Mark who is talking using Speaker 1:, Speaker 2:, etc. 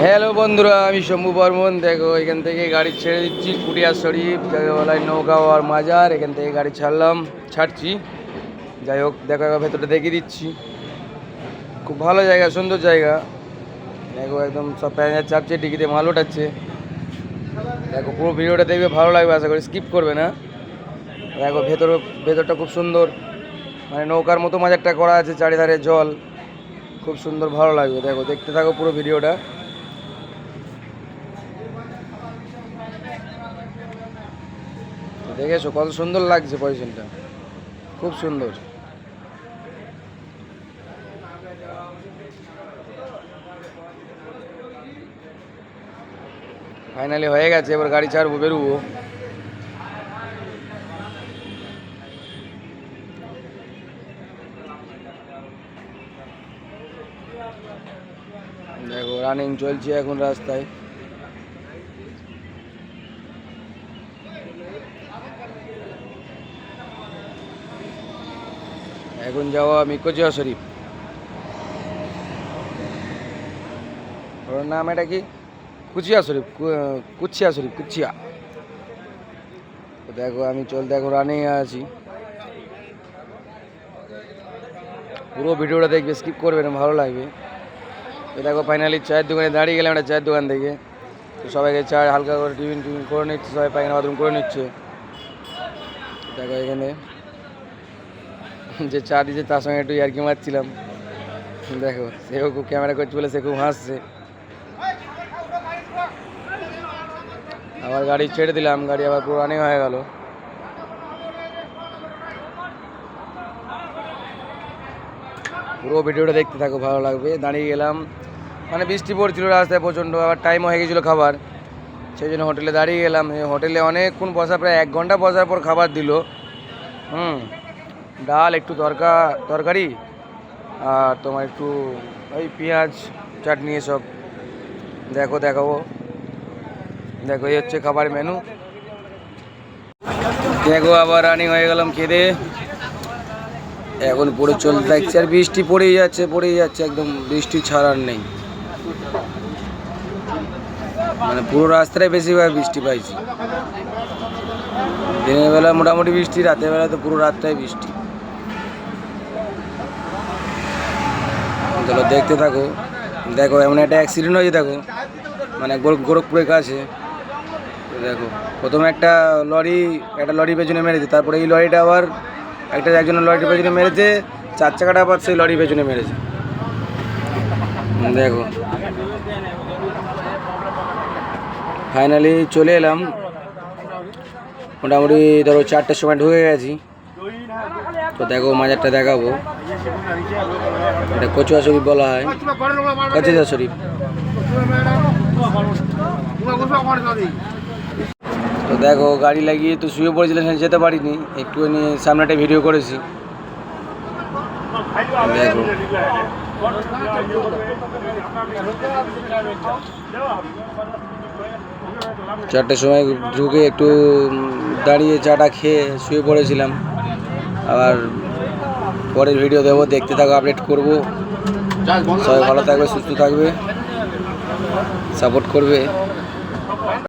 Speaker 1: Hello বন্ধুরা, আমি শম্ভু বর্মন। দেখো, এখান থেকে গাড়ি ছেড়ে দিচ্ছি কুটিয়া শরীফ, যাকে বলা হয় নৌগাঁও আর মাজার। এখান থেকে গাড়ি ছাড়ছি। যাই হোক, দেখো একবার ভেতরটা দেখিয়ে দিচ্ছি। খুব ভালো জায়গা, সুন্দর জায়গা। দেখো, একদম সব প্যাসেঞ্জার চাপছে, টিকিতে মাল ওঠাচ্ছে। দেখো, পুরো ভিডিওটা দেখবে, ভালো লাগবে, আশা করি স্কিপ করবে না। দেখো, ভেতরটা খুব সুন্দর, মানে নৌকার মতো মাজারটা করা আছে, চারিধারে জল, খুব সুন্দর, ভালো লাগবে। দেখো, দেখতে থাকো পুরো ভিডিওটা। দেখেছো কত সুন্দর লাগছে পজিশনটা, খুব সুন্দর। ফাইনালি হয়ে গেছে, এবার গাড়ি ছাড়বো, বেরোবো। দেখো, রানিং চলছে এখন রাস্তায়। এখন যাওয়া আমি কুচিয়া শরীফ। ওর নাম এটা কি? কুচিয়া শরীফ, কুচিয়া। দেখো, আমি দেখো রানিং আছি। পুরো ভিডিওটা দেখবে, স্কিপ করবে না, ভালো লাগবে। দেখো, ফাইনালি চায়ের দোকানে দাঁড়িয়ে গেলাম, একটা চায়ের দোকান থেকে। তো সবাইকে চা হালকা করে টিফিন করে নিচ্ছে, সবাই পায়খানা বাথরুম করে নিচ্ছে। দেখো, এখানে যে চা দিচ্ছে তার সঙ্গে একটু ইয়ার্কি মারছিলাম। দেখো, সেও খুব ক্যামেরা করছে বলে সে খুব হাসছে। আবার গাড়ি ছেড়ে দিলাম, গাড়ি আবার পুরো রানিং হয়ে গেল। পুরো ভিডিওটা দেখতে থাকো, ভালো লাগবে। দাঁড়িয়ে গেলাম, মানে বৃষ্টি পড়ছিল রাস্তায় প্রচণ্ড, আবার টাইমও হয়ে গেছিলো খাবার, সেই জন্য হোটেলে দাঁড়িয়ে গেলাম। হোটেলে অনেকক্ষণ বসা, প্রায় 1 ঘন্টা বসার পর খাবার দিল। ডাল, একটু তরকারি, আর তোমার একটু ওই পেঁয়াজ চাটনি, এসব। দেখাবো। দেখো, এই হচ্ছে খাবার মেনু। দেখো, আবার রানিং হয়ে গেলাম খেতে। এখন পুরো চলতে থাকছে, আর বৃষ্টি পড়েই যাচ্ছে একদম, বৃষ্টি ছাড়ার নেই। মানে পুরো রাস্তায় বেশিরভাগ বৃষ্টি পাইছি। দিনের বেলা মোটামুটি বৃষ্টি, রাতের বেলা তো পুরো রাতটাই বৃষ্টি। চলো দেখতে থাকো। দেখো, এমন একটা অ্যাক্সিডেন্ট হয়েছে, দেখো, মানে গোরখপুরের কাছে। দেখো, প্রথমে একটা লরি পেছনে মেরেছে, তারপরে এই লরিটা আবার একজনের লরির পেছনে মেরেছে, 4 চাকাটা আবার সেই লরির পেছনে মেরেছে। দেখো, ফাইনালি চলে এলাম। মোটামুটি ধরো 4টের সময় ঢুকে গেছি। তো দেখো, মাজারটা দেখাবো। এটা কচুয়া শরীফ বলা হয়, কচুয়া শরীফ। তো দেখো, গাড়ি লাগিয়ে তো শুয়ে পড়েছিলাম, যেতে পারিনি, একটুখানি সামনেটা ভিডিও করেছি। দেখো, 4টের সময় ঢুকে একটু দাঁড়িয়ে চাটা খেয়ে শুয়ে পড়েছিলাম। আবার পরের ভিডিও দেবো, দেখতে থাকো, আপডেট করবো। সবাই ভালো থাকবে, সুস্থ থাকবে, সাপোর্ট করবে।